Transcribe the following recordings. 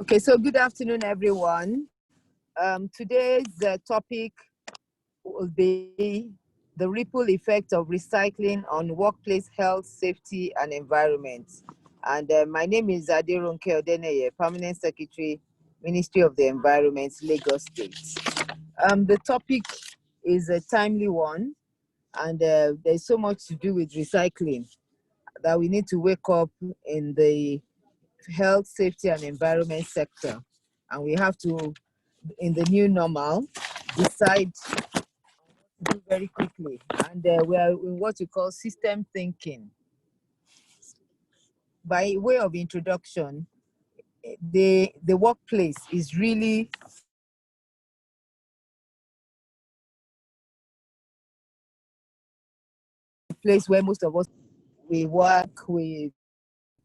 Okay, so good afternoon, everyone. Today's topic will be the ripple effect of recycling on workplace health, safety, and environment. And my name is Aderonke Odeneye, Permanent Secretary, Ministry of the Environment, Lagos State. The topic is a timely one, and there's so much to do with recycling that we need to wake up in the health, safety, and environment sector. And we have to, in the new normal, decide to do very quickly. And we are in what we call system thinking. By way of introduction, the workplace is really a place where most of us we work, we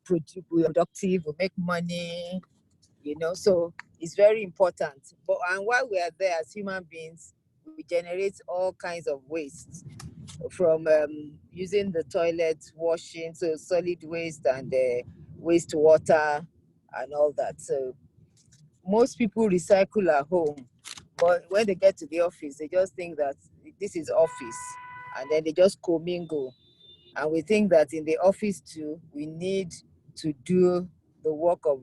produce, we're productive, we make money, so it's very important. But and while we are there as human beings, we generate all kinds of waste from using the toilet, washing, so solid waste and wastewater and all that. So most people recycle at home, but when they get to the office, they just think that this is office, and then they just commingle. And we think that in the office too, we need to do the work of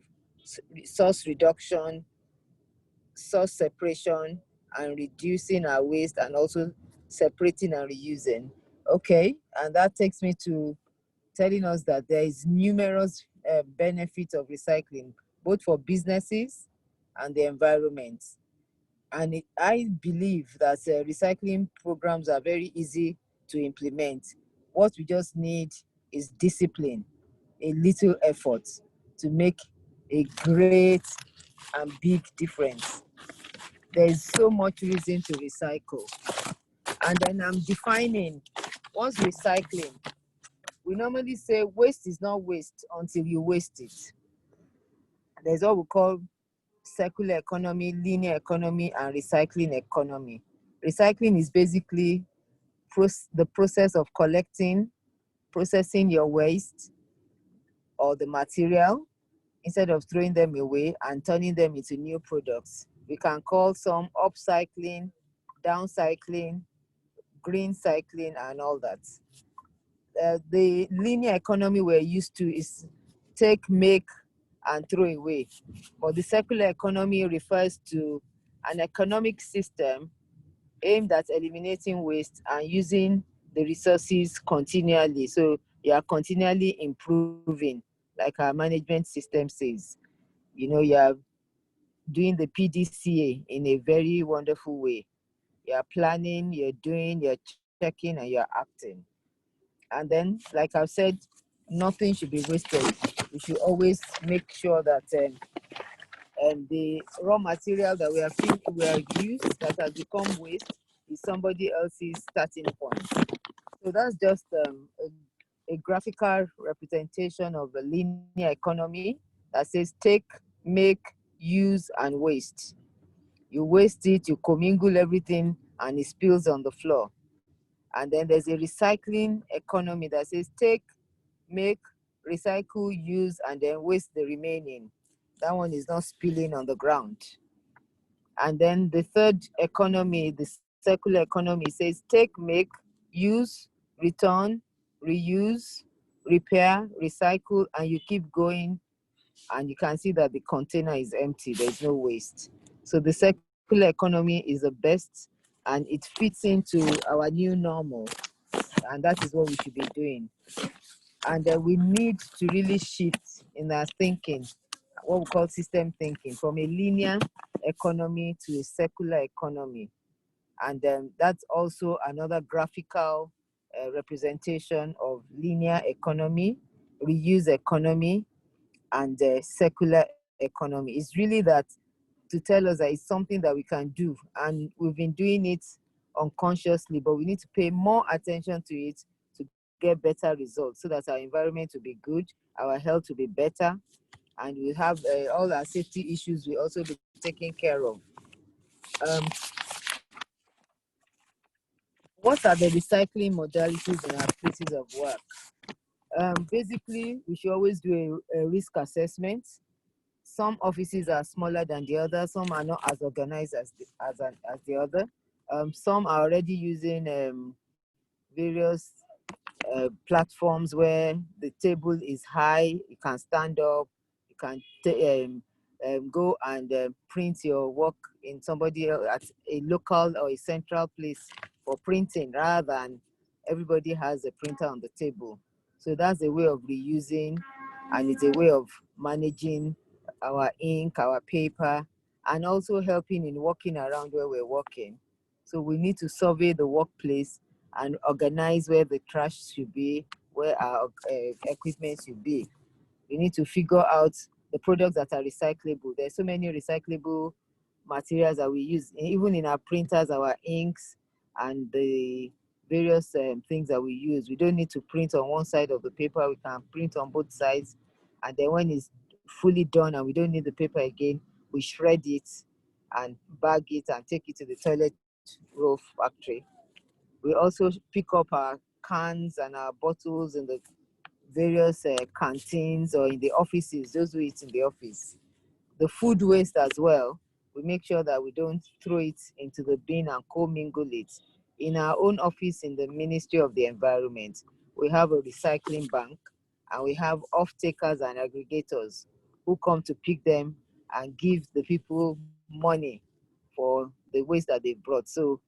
source reduction, source separation, and reducing our waste, and also separating and reusing. Okay, and that takes me to telling us that there is numerous benefits of recycling, both for businesses and the environment. And I believe that recycling programs are very easy to implement. What we just need is discipline, a little effort to make a great and big difference. There's so much reason to recycle. And then I'm defining what's recycling. We normally say waste is not waste until you waste it. There's what we call circular economy, linear economy, and recycling economy. Recycling is basically the process of collecting, processing your waste or the material instead of throwing them away and turning them into new products. We can call some upcycling, downcycling, green cycling, and all that. The linear economy we're used to is take, make, and throw away. But the circular economy refers to an economic system aimed at eliminating waste and using the resources continually. So you are continually improving, like our management system says. You are doing the PDCA in a very wonderful way. You are planning, you're doing, you're checking, and you're acting. And then, like I've said, nothing should be wasted. We should always make sure that the raw material that we have used that has become waste is somebody else's starting point. So that's just a graphical representation of a linear economy that says take, make, use, and waste. You waste it, you commingle everything, and it spills on the floor. And then there's a recycling economy that says take, make, recycle, use, and then waste the remaining. That one is not spilling on the ground. And then the third economy, the circular economy, says take, make, use, return, reuse, repair, recycle, and you keep going, and you can see that the container is empty, there's no waste. So the circular economy is the best, and it fits into our new normal, and that is what we should be doing. And we need to really shift in our thinking, what we call system thinking, from a linear economy to a circular economy. And that's also another graphical representation of linear economy, reuse economy, and circular economy. It's really that to tell us that it's something that we can do, and we've been doing it unconsciously, but we need to pay more attention to it to get better results so that our environment will be good, our health will be better, and we have all our safety issues will also be taken care of. What are the recycling modalities in our places of work? Basically, we should always do a risk assessment, some offices are smaller than the other. Some are not as organized as the other. Some are already using various platforms where the table is high. You can stand up. You can go and print your work in somebody else at a local or a central place for printing, rather than everybody has a printer on the table. So that's a way of reusing, and it's a way of managing our ink, our paper, and also helping in walking around where we're working. So we need to survey the workplace and organize where the trash should be, where our equipment should be. We need to figure out the products that are recyclable. There's so many recyclable materials that we use, even in our printers, our inks, and the various things that we use. We don't need to print on one side of the paper. We can print on both sides. And then when it's fully done and we don't need the paper again, we shred it and bag it and take it to the toilet roll factory. We also pick up our cans and our bottles in the various canteens or in the offices, those who eat in the office. The food waste as well, we make sure that we don't throw it into the bin and co-mingle it. In our own office in the Ministry of the Environment, we have a recycling bank, and we have off-takers and aggregators who come to pick them and give the people money for the waste that they brought. So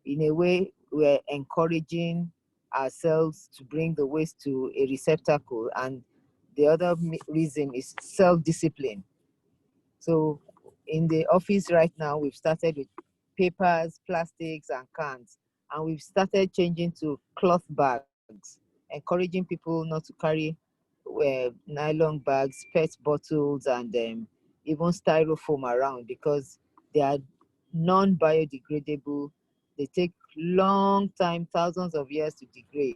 in a way, we're encouraging ourselves to bring the waste to a receptacle. And the other reason is self-discipline. So in the office right now, we've started with papers, plastics, and cans. And we've started changing to cloth bags, encouraging people not to carry nylon bags, PET bottles, and even styrofoam around, because they are non-biodegradable. They take long time, thousands of years to degrade.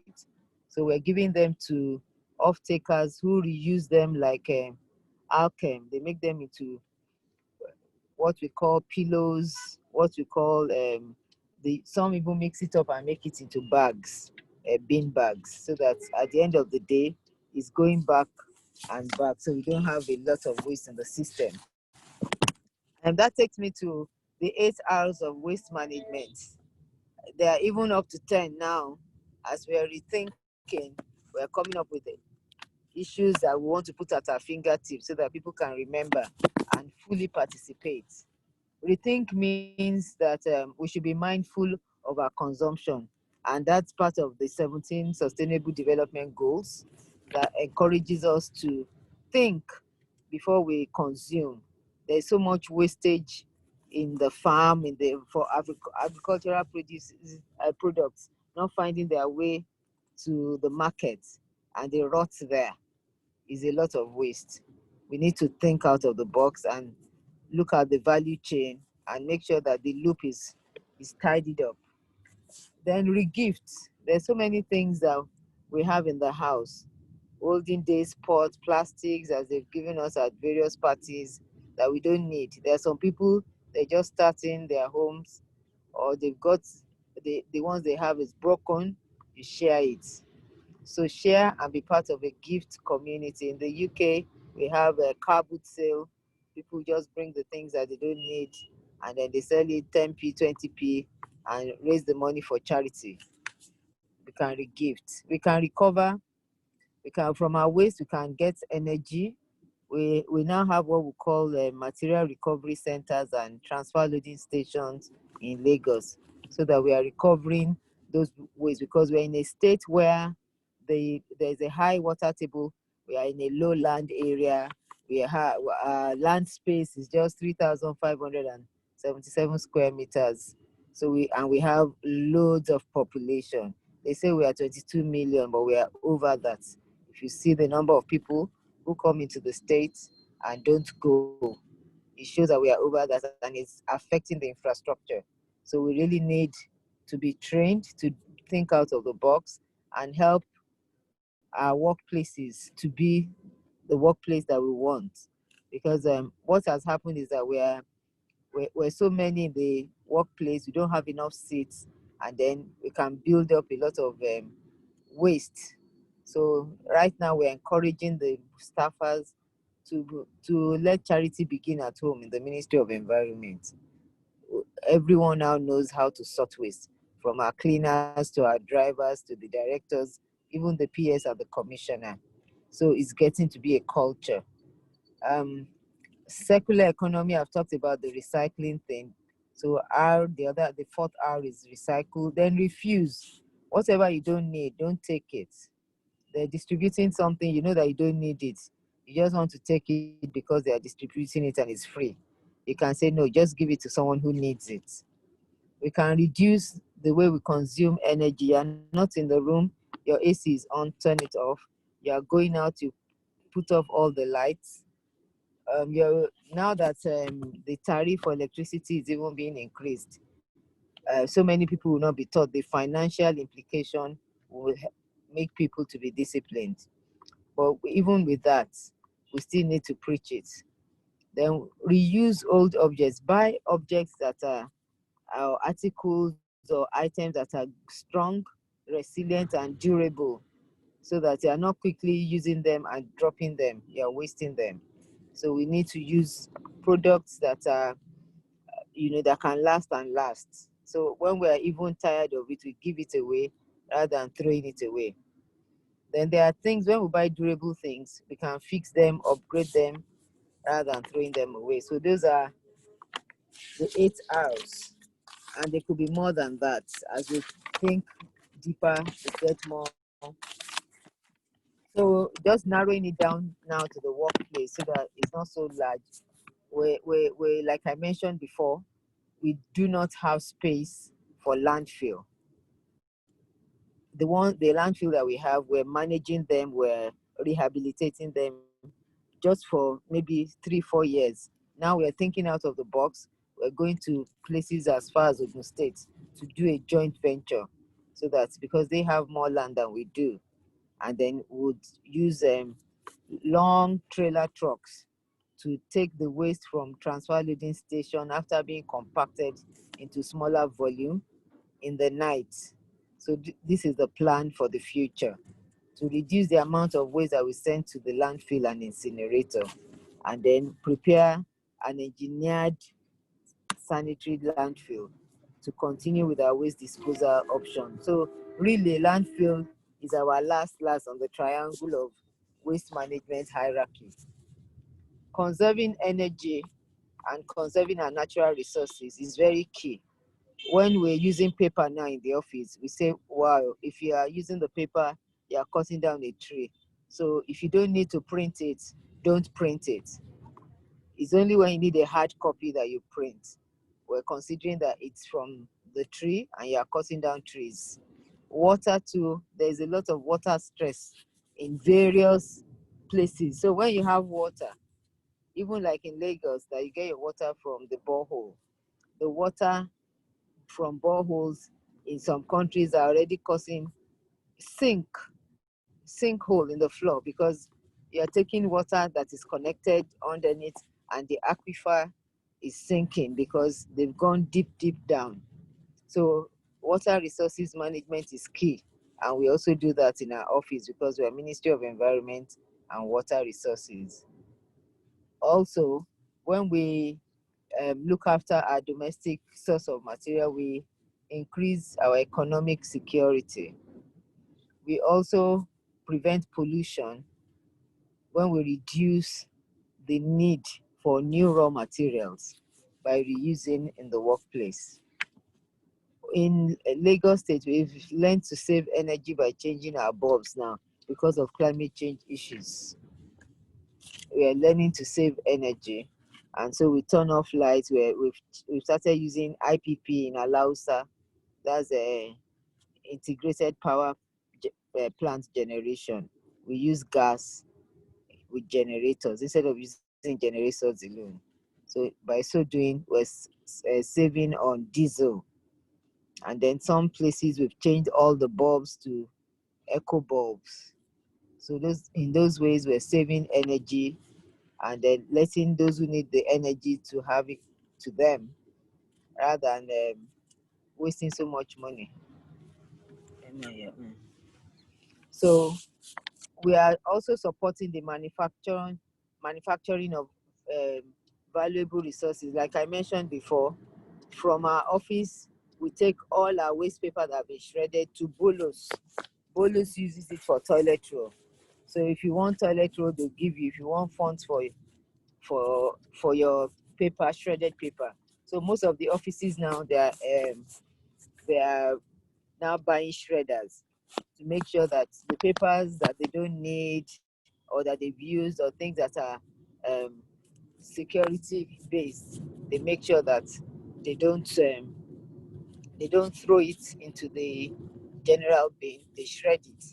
So we're giving them to off-takers who reuse them like Alchem. They make them into what we call pillows, what we call some even mix it up and make it into bags, bin bags, so that at the end of the day, it's going back and back, so we don't have a lot of waste in the system. And that takes me to the 8 hours of waste management. They are even up to 10 now. As we are rethinking, we're coming up with issues that we want to put at our fingertips so that people can remember and fully participate. Rethink means that we should be mindful of our consumption, and that's part of the 17 Sustainable Development Goals that encourages us to think before we consume. There's so much wastage in the farm, for agricultural products not finding their way to the market, and they rot there. Is a lot of waste. We need to think out of the box and look at the value chain and make sure that the loop is tidied up. Then regift. There's so many things that we have in the house. Olden days pots, plastics, as they've given us at various parties, that we don't need. There are some people, they're just starting their homes, or they've got the ones they have is broken. You share it. So share and be part of a gift community. In the UK, we have a car boot sale. People just bring the things that they don't need, and then they sell it 10p, 20p, and raise the money for charity. We can regift. We can recover. We can, from our waste, we can get energy. We now have what we call material recovery centers and transfer loading stations in Lagos, so that we are recovering those waste, because we're in a state where there's a high water table. We are in a low land area. We have land space is just 3,577 square meters. So we have loads of population. They say we are 22 million, but we are over that. If you see the number of people who come into the States and don't go, it shows that we are over that, and it's affecting the infrastructure. So we really need to be trained to think out of the box and help our workplaces to be the workplace that we want. Because what has happened is that we're so many in the workplace, we don't have enough seats, and then we can build up a lot of waste. So right now we're encouraging the staffers to let charity begin at home in the Ministry of Environment. Everyone now knows how to sort waste, from our cleaners to our drivers to the directors, even the PS and the commissioner. So it's getting to be a culture. Circular economy, I've talked about the recycling thing. So the fourth R is recycle, then refuse. Whatever you don't need, don't take it. They're distributing something, you know that you don't need it. You just want to take it because they are distributing it and it's free. You can say, no, just give it to someone who needs it. We can reduce the way we consume energy. You're not in the room, your AC is on, turn it off. You're going out, you put off all the lights. Now that the tariff for electricity is even being increased, so many people will not be taught the financial implication will make people to be disciplined. But even with that, we still need to preach it. Then reuse old objects. Buy objects that are articles or items that are strong, resilient, and durable, so that you are not quickly using them and dropping them. You are wasting them. So we need to use products that are, that can last and last. So when we are even tired of it, we give it away rather than throwing it away. Then there are things, when we buy durable things, we can fix them, upgrade them, rather than throwing them away. So those are the 8 R's, and there could be more than that as we think deeper to get more. So just narrowing it down now to the workplace so that it's not so large. We like I mentioned before, we do not have space for landfill. The landfill that we have, we're managing them, we're rehabilitating them just for maybe 3-4 years. Now we're thinking out of the box. We're going to places as far as Ogun State to do a joint venture, so that because they have more land than we do, and then would use long trailer trucks to take the waste from transfer loading station after being compacted into smaller volume in the night. So this is the plan for the future, to reduce the amount of waste that we send to the landfill and incinerator, and then prepare an engineered sanitary landfill to continue with our waste disposal option. So really, landfill is our last on the triangle of waste management hierarchy. Conserving energy and conserving our natural resources is very key. When we're using paper now in the office, we say, wow, if you are using the paper, you are cutting down a tree. So if you don't need to print it, don't print it. It's only when you need a hard copy that you print. We're considering that it's from the tree and you are cutting down trees. Water too, there's a lot of water stress in various places. So when you have water, even like in Lagos, that you get your water from the borehole, the water from boreholes in some countries are already causing sinkhole in the floor, because you are taking water that is connected underneath and the aquifer is sinking because they've gone deep down. So water resources management is key, and we also do that in our office because we are Ministry of Environment and Water Resources. Also, when we look after our domestic source of material, we increase our economic security. We also prevent pollution when we reduce the need for new raw materials by reusing in the workplace. In Lagos State, we've learned to save energy by changing our bulbs now because of climate change issues. We are learning to save energy, and so we turn off lights. We've started using IPP in Alausa. That's a integrated power plant generation. We use gas with generators instead of using generators alone. So by so doing, we're saving on diesel. And then some places we've changed all the bulbs to eco bulbs. So in those ways, we're saving energy and then letting those who need the energy to have it to them, rather than wasting so much money. So we are also supporting the manufacturing manufacturing of valuable resources. Like I mentioned before, from our office, we take all our waste paper that have been shredded to Bolos. Bolos uses it for toilet roll. So if you want toilet roll, they'll give you. If you want fonts for your paper, shredded paper. So most of the offices now, they are now buying shredders to make sure that the papers that they don't need or that they've used or things that are security based, they make sure that they don't throw it into the general bin. They shred it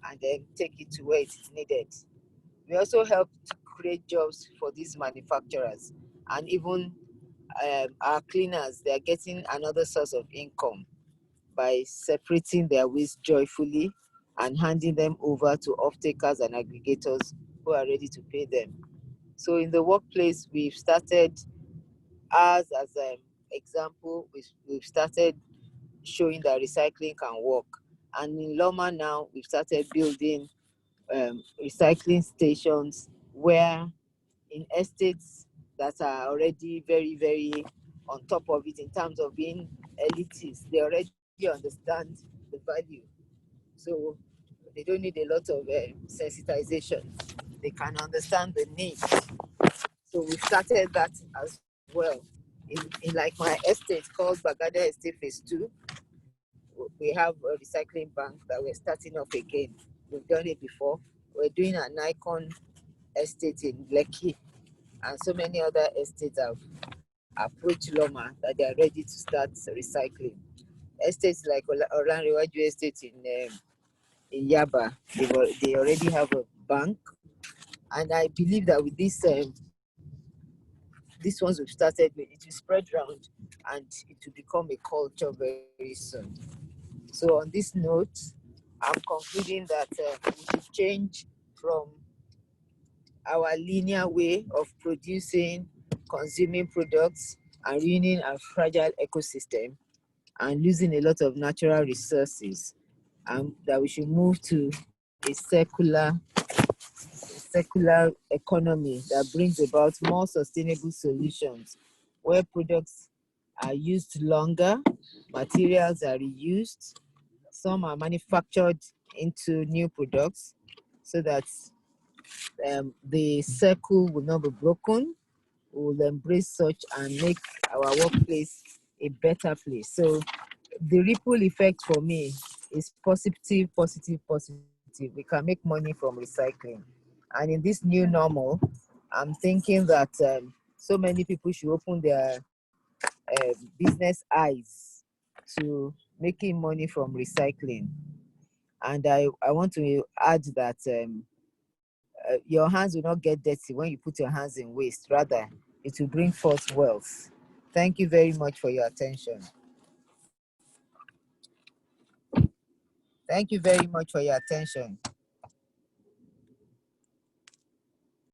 and then take it to where it is needed. We also help to create jobs for these manufacturers, and even our cleaners. They are getting another source of income by separating their waste joyfully and handing them over to off-takers and aggregators who are ready to pay them. So in the workplace, we've started, as an example, we've started showing that recycling can work. And in Loma now, we've started building recycling stations where in estates that are already very, very on top of it in terms of being elitist, they already understand the value. So they don't need a lot of sensitization. They can understand the need. So we started that as well. In like my estate called Bagada Estate Phase 2, we have a recycling bank that we're starting up again. We've done it before. We're doing an icon estate in Lekki, and so many other estates have approached Loma that they are ready to start recycling. Estates like Olanrewaju Estate in Yaba, they already have a bank, and I believe that with these ones we've started with, it will spread around and it will become a culture very soon. So on this note, I'm concluding that we should change from our linear way of producing, consuming products, and ruining our fragile ecosystem and losing a lot of natural resources, and that we should move to a secular economy that brings about more sustainable solutions where products are used longer, materials are reused, some are manufactured into new products so that the circle will not be broken. We will embrace such and make our workplace a better place. So the ripple effect for me is positive, positive, positive. We can make money from recycling. And in this new normal, I'm thinking that so many people should open their business eyes to making money from recycling. And I want to add that your hands will not get dirty when you put your hands in waste. Rather, it will bring forth wealth. Thank you very much for your attention. Thank you very much for your attention.